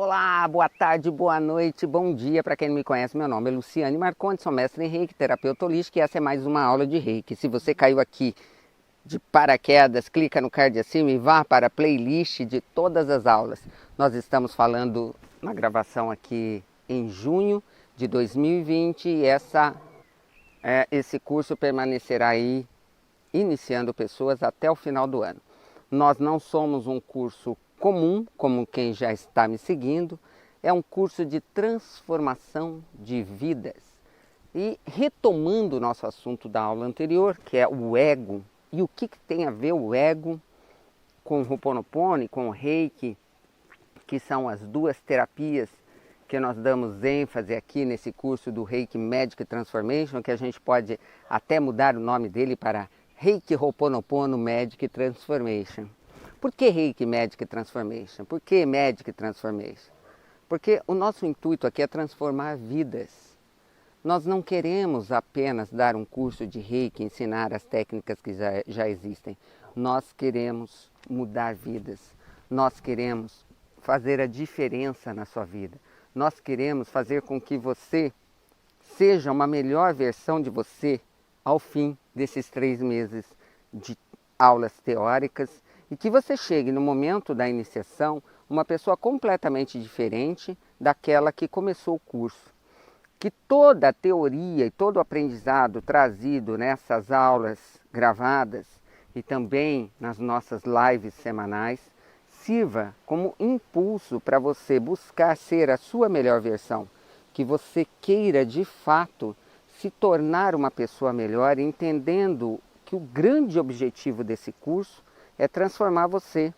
Olá, boa tarde, boa noite, bom dia. Para quem não me conhece, meu nome é Luciane Marcondes, sou mestre em Reiki, terapeuta holística e essa é mais uma aula de Reiki. Se você caiu aqui de paraquedas, clica no card acima e vá para a playlist de todas as aulas. Nós estamos falando na gravação aqui em junho de 2020 e esse curso permanecerá aí iniciando pessoas até o final do ano. Nós não somos um curso comum, como quem já está me seguindo, é um curso de transformação de vidas. E retomando o nosso assunto da aula anterior, que é o ego, e o que tem a ver o ego com o Ho'oponopono e com o Reiki, que são as duas terapias que nós damos ênfase aqui nesse curso do Reiki Magic Transformation, que a gente pode até mudar o nome dele para Reiki Ho'oponopono Magic Transformation. Por que Reiki Magic Transformation? Por que Magic Transformation? Porque o nosso intuito aqui é transformar vidas. Nós não queremos apenas dar um curso de Reiki, ensinar as técnicas que já existem. Nós queremos mudar vidas. Nós queremos fazer a diferença na sua vida. Nós queremos fazer com que você seja uma melhor versão de você ao fim desses 3 meses de aulas teóricas e que você chegue no momento da iniciação uma pessoa completamente diferente daquela que começou o curso. Que toda a teoria e todo o aprendizado trazido nessas aulas gravadas e também nas nossas lives semanais sirva como impulso para você buscar ser a sua melhor versão, que você queira de fato se tornar uma pessoa melhor, entendendo que o grande objetivo desse curso é transformar você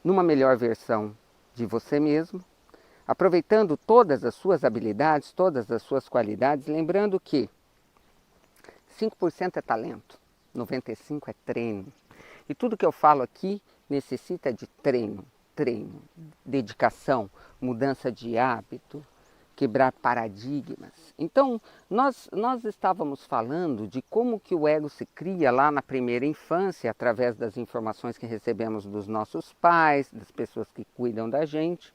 numa melhor versão de você mesmo, aproveitando todas as suas habilidades, todas as suas qualidades, lembrando que 5% é talento, 95% é treino. E tudo que eu falo aqui necessita de treino, dedicação, mudança de hábito, quebrar paradigmas. Então, nós estávamos falando de como que o ego se cria lá na primeira infância, através das informações que recebemos dos nossos pais, das pessoas que cuidam da gente,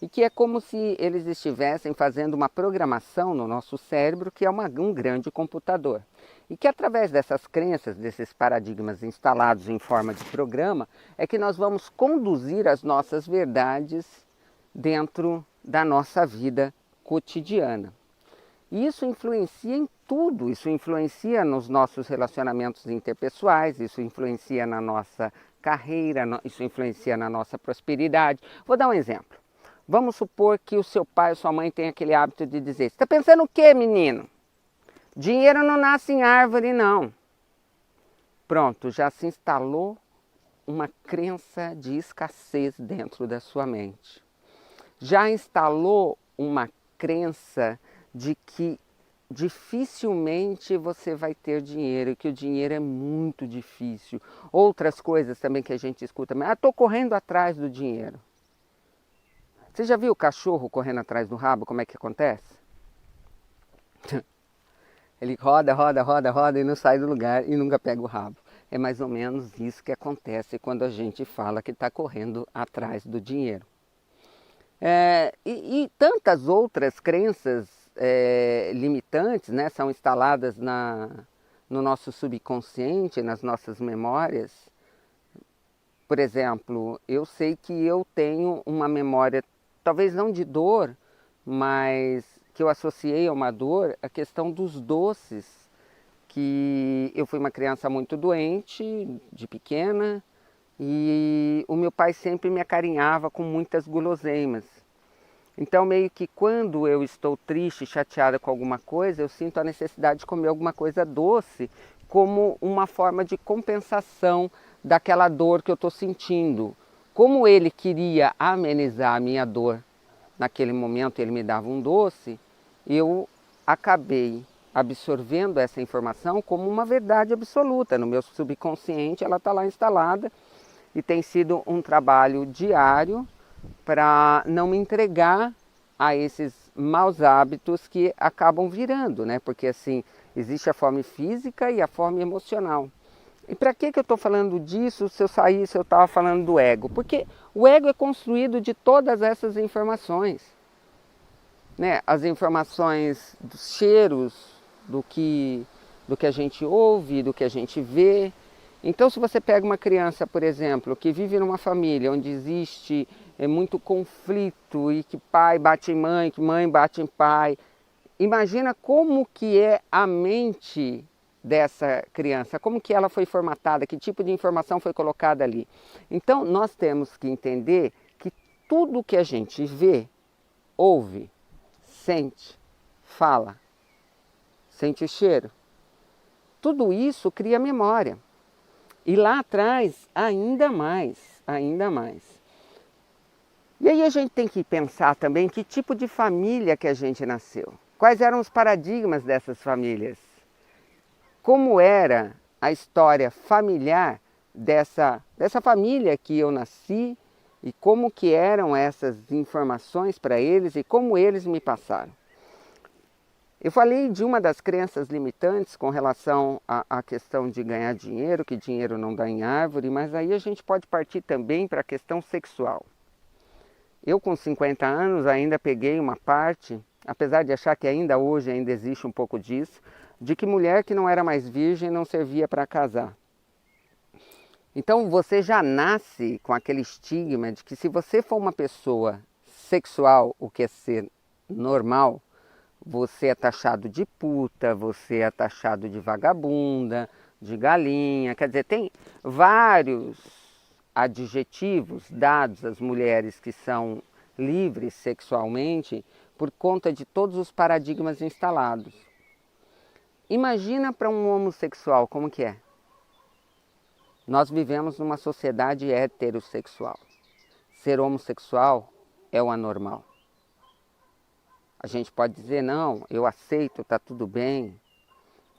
e que é como se eles estivessem fazendo uma programação no nosso cérebro, que é um grande computador. E que através dessas crenças, desses paradigmas instalados em forma de programa, é que nós vamos conduzir as nossas verdades dentro da nossa vida cotidiana. E isso influencia em tudo, isso influencia nos nossos relacionamentos interpessoais, isso influencia na nossa carreira, isso influencia na nossa prosperidade. Vou dar um exemplo. Vamos supor que o seu pai ou sua mãe tem aquele hábito de dizer: "Você está pensando o quê, menino? Dinheiro não nasce em árvore, não." Pronto, já se instalou uma crença de escassez dentro da sua mente. Já instalou uma crença de que dificilmente você vai ter dinheiro, que o dinheiro é muito difícil. Outras coisas também que a gente escuta: "Ah, estou correndo atrás do dinheiro." Você já viu o cachorro correndo atrás do rabo? Como é que acontece? Ele roda, roda, roda, roda e não sai do lugar e nunca pega o rabo. É mais ou menos isso que acontece quando a gente fala que está correndo atrás do dinheiro. E tantas outras crenças limitantes, né, são instaladas no nosso subconsciente, nas nossas memórias. Por exemplo, eu sei que eu tenho uma memória, talvez não de dor, mas que eu associei a uma dor, a questão dos doces, que eu fui uma criança muito doente, de pequena, e o meu pai sempre me acarinhava com muitas guloseimas. Então, meio que quando eu estou triste, chateada com alguma coisa, eu sinto a necessidade de comer alguma coisa doce, como uma forma de compensação daquela dor que eu estou sentindo. Como ele queria amenizar a minha dor naquele momento, ele me dava um doce, eu acabei absorvendo essa informação como uma verdade absoluta. No meu subconsciente ela está lá instalada e tem sido um trabalho diário para não me entregar a esses maus hábitos que acabam virando, né? Porque assim, existe a fome física e a fome emocional. E para que eu estou falando disso se eu saísse eu estava falando do ego? Porque o ego é construído de todas essas informações. Né? As informações dos cheiros, do que a gente ouve, do que a gente vê. Então, se você pega uma criança, por exemplo, que vive numa família onde existe muito conflito e que pai bate em mãe, que mãe bate em pai, imagina como que é a mente dessa criança, como que ela foi formatada, que tipo de informação foi colocada ali. Então, nós temos que entender que tudo que a gente vê, ouve, sente, fala, sente o cheiro, tudo isso cria memória. E lá atrás, ainda mais, ainda mais. E aí a gente tem que pensar também que tipo de família que a gente nasceu. Quais eram os paradigmas dessas famílias? Como era a história familiar dessa família que eu nasci e como que eram essas informações para eles e como eles me passaram. Eu falei de uma das crenças limitantes com relação à questão de ganhar dinheiro, que dinheiro não dá em árvore, mas aí a gente pode partir também para a questão sexual. Eu com 50 anos ainda peguei uma parte, apesar de achar que ainda hoje ainda existe um pouco disso, de que mulher que não era mais virgem não servia para casar. Então você já nasce com aquele estigma de que se você for uma pessoa sexual, o que é ser normal, você é taxado de puta, você é taxado de vagabunda, de galinha, quer dizer, tem vários adjetivos dados às mulheres que são livres sexualmente por conta de todos os paradigmas instalados. Imagina para um homossexual como que é. Nós vivemos numa sociedade heterossexual. Ser homossexual é o anormal. A gente pode dizer, não, eu aceito, está tudo bem.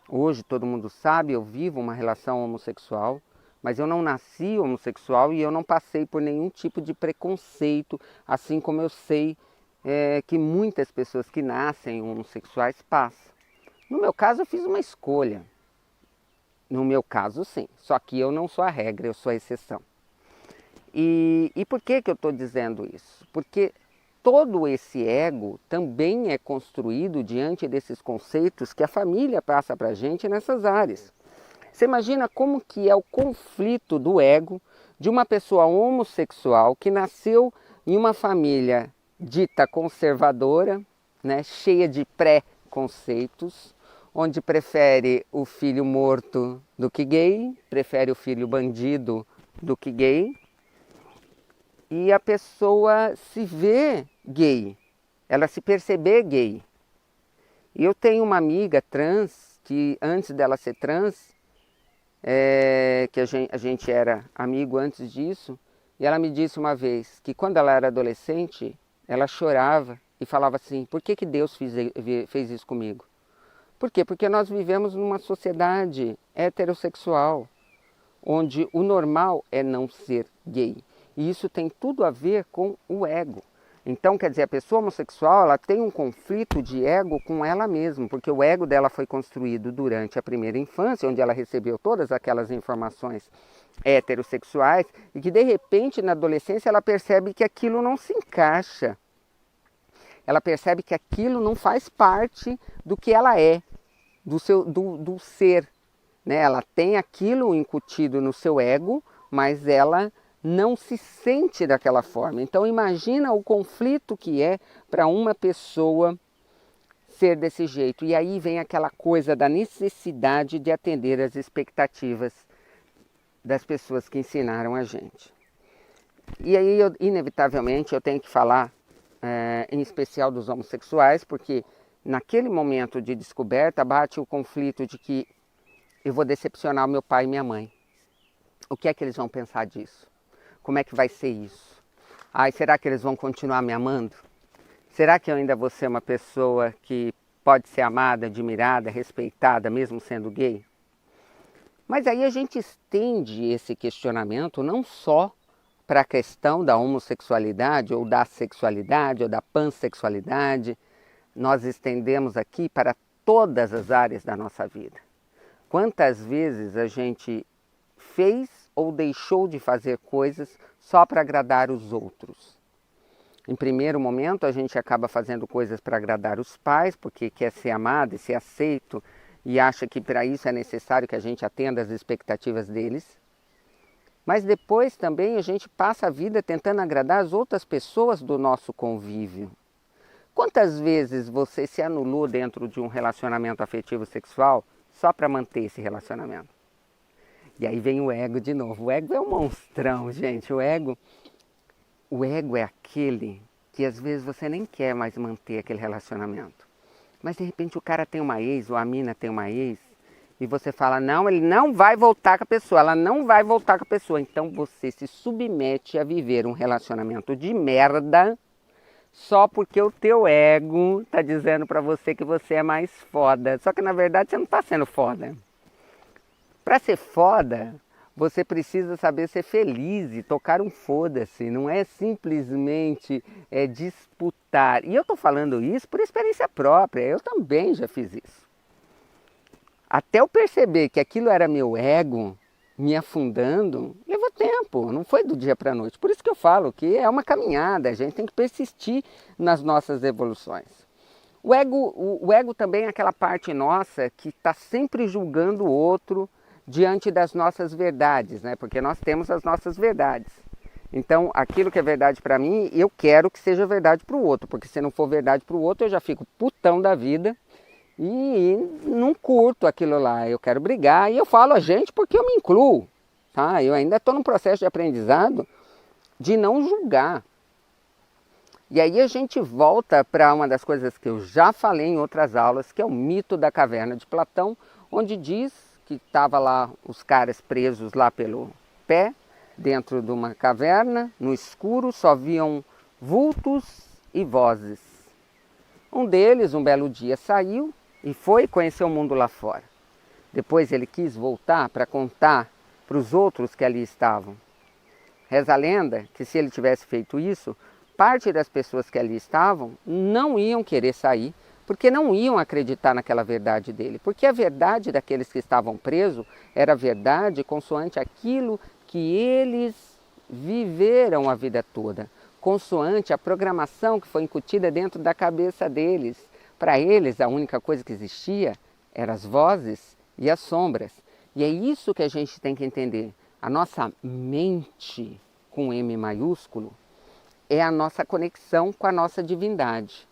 Hoje todo mundo sabe, eu vivo uma relação homossexual, mas eu não nasci homossexual e eu não passei por nenhum tipo de preconceito, assim como eu sei que muitas pessoas que nascem homossexuais passam. No meu caso, eu fiz uma escolha. No meu caso, sim. Só que eu não sou a regra, eu sou a exceção. E por que eu estou dizendo isso? Porque todo esse ego também é construído diante desses conceitos que a família passa para a gente nessas áreas. Você imagina como que é o conflito do ego de uma pessoa homossexual que nasceu em uma família dita conservadora, né, cheia de pré-conceitos, onde prefere o filho morto do que gay, prefere o filho bandido do que gay, e a pessoa se vê gay, ela se perceber gay. E eu tenho uma amiga trans, que antes dela ser trans, que a gente era amigo antes disso, e ela me disse uma vez que quando ela era adolescente, ela chorava e falava assim, por que Deus fez isso comigo? Por quê? Porque nós vivemos numa sociedade heterossexual, onde o normal é não ser gay. E isso tem tudo a ver com o ego. Então, quer dizer, a pessoa homossexual ela tem um conflito de ego com ela mesma, porque o ego dela foi construído durante a primeira infância, onde ela recebeu todas aquelas informações heterossexuais, e que de repente na adolescência ela percebe que aquilo não se encaixa. Ela percebe que aquilo não faz parte do que ela é, do ser. Né? Ela tem aquilo incutido no seu ego, mas ela não se sente daquela forma. Então imagina o conflito que é para uma pessoa ser desse jeito. E aí vem aquela coisa da necessidade de atender às expectativas das pessoas que ensinaram a gente. E aí, inevitavelmente, eu tenho que falar em especial dos homossexuais, porque naquele momento de descoberta bate o conflito de que eu vou decepcionar o meu pai e minha mãe. O que é que eles vão pensar disso? Como é que vai ser isso? Ai, será que eles vão continuar me amando? Será que eu ainda vou ser uma pessoa que pode ser amada, admirada, respeitada, mesmo sendo gay? Mas aí a gente estende esse questionamento não só para a questão da homossexualidade, ou da sexualidade, ou da pansexualidade. Nós estendemos aqui para todas as áreas da nossa vida. Quantas vezes a gente fez ou deixou de fazer coisas só para agradar os outros. Em primeiro momento, a gente acaba fazendo coisas para agradar os pais, porque quer ser amado e ser aceito, e acha que para isso é necessário que a gente atenda às expectativas deles. Mas depois também a gente passa a vida tentando agradar as outras pessoas do nosso convívio. Quantas vezes você se anulou dentro de um relacionamento afetivo sexual só para manter esse relacionamento? E aí vem o ego de novo. O ego é um monstrão, gente. O ego é aquele que às vezes você nem quer mais manter aquele relacionamento. Mas de repente o cara tem uma ex ou a mina tem uma ex e você fala, não, ele não vai voltar com a pessoa, ela não vai voltar com a pessoa. Então você se submete a viver um relacionamento de merda só porque o teu ego tá dizendo pra você que você é mais foda. Só que na verdade você não tá sendo foda. Pra ser foda, você precisa saber ser feliz e tocar um foda-se. Não é simplesmente disputar. E eu tô falando isso por experiência própria. Eu também já fiz isso. Até eu perceber que aquilo era meu ego me afundando, levou tempo, não foi do dia para a noite. Por isso que eu falo que é uma caminhada, a gente tem que persistir nas nossas evoluções. O ego também é aquela parte nossa que está sempre julgando o outro diante das nossas verdades, né? Porque nós temos as nossas verdades. Então, aquilo que é verdade para mim, eu quero que seja verdade para o outro, porque se não for verdade para o outro, eu já fico putão da vida e não curto aquilo lá, eu quero brigar. E eu falo a gente porque eu me incluo, tá? Eu ainda estou num processo de aprendizado de não julgar. E aí a gente volta para uma das coisas que eu já falei em outras aulas, que é o mito da caverna de Platão, onde diz que estava lá os caras presos lá pelo pé, dentro de uma caverna, no escuro, só viam vultos e vozes. Um deles, um belo dia, saiu e foi conhecer o mundo lá fora. Depois ele quis voltar para contar para os outros que ali estavam. Reza a lenda que se ele tivesse feito isso, parte das pessoas que ali estavam não iam querer sair, porque não iam acreditar naquela verdade dele. Porque a verdade daqueles que estavam presos era a verdade consoante aquilo que eles viveram a vida toda, consoante a programação que foi incutida dentro da cabeça deles. Para eles, a única coisa que existia eram as vozes e as sombras. E é isso que a gente tem que entender. A nossa mente, com M maiúsculo, é a nossa conexão com a nossa divindade.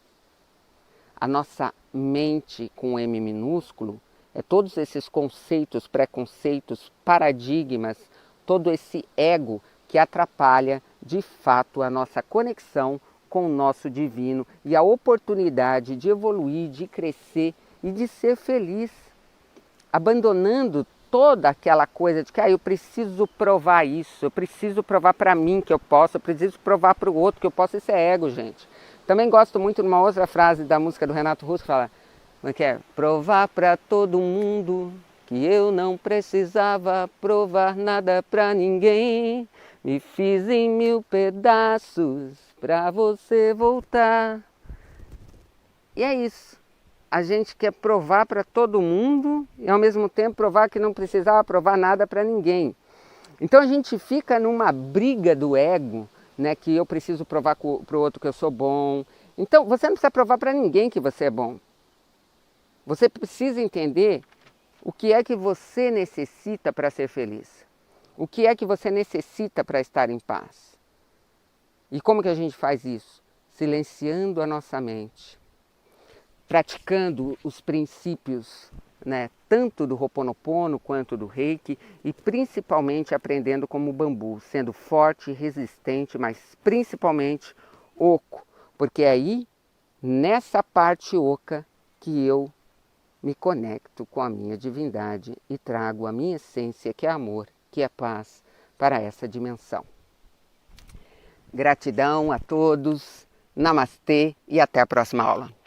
A nossa mente, com M minúsculo, é todos esses conceitos, preconceitos, paradigmas, todo esse ego que atrapalha, de fato, a nossa conexão com o nosso divino e a oportunidade de evoluir, de crescer e de ser feliz, abandonando toda aquela coisa de que eu preciso provar isso, eu preciso provar para mim que eu posso, eu preciso provar para o outro que eu posso. Isso é ego, gente. Também gosto muito de uma outra frase da música do Renato Russo que fala, que é provar para todo mundo que eu não precisava provar nada para ninguém, me fiz em 1000 pedaços para você voltar. E é isso. A gente quer provar para todo mundo e ao mesmo tempo provar que não precisava provar nada para ninguém. Então a gente fica numa briga do ego, né, que eu preciso provar para o outro que eu sou bom. Então você não precisa provar para ninguém que você é bom. Você precisa entender o que é que você necessita para ser feliz. O que é que você necessita para estar em paz. E como que a gente faz isso? Silenciando a nossa mente. Praticando os princípios, né, tanto do Ho'oponopono quanto do Reiki e principalmente aprendendo como bambu, sendo forte, resistente, mas principalmente oco, porque é aí, nessa parte oca, que eu me conecto com a minha divindade e trago a minha essência, que é amor, que é paz, para essa dimensão. Gratidão a todos, namastê e até a próxima aula.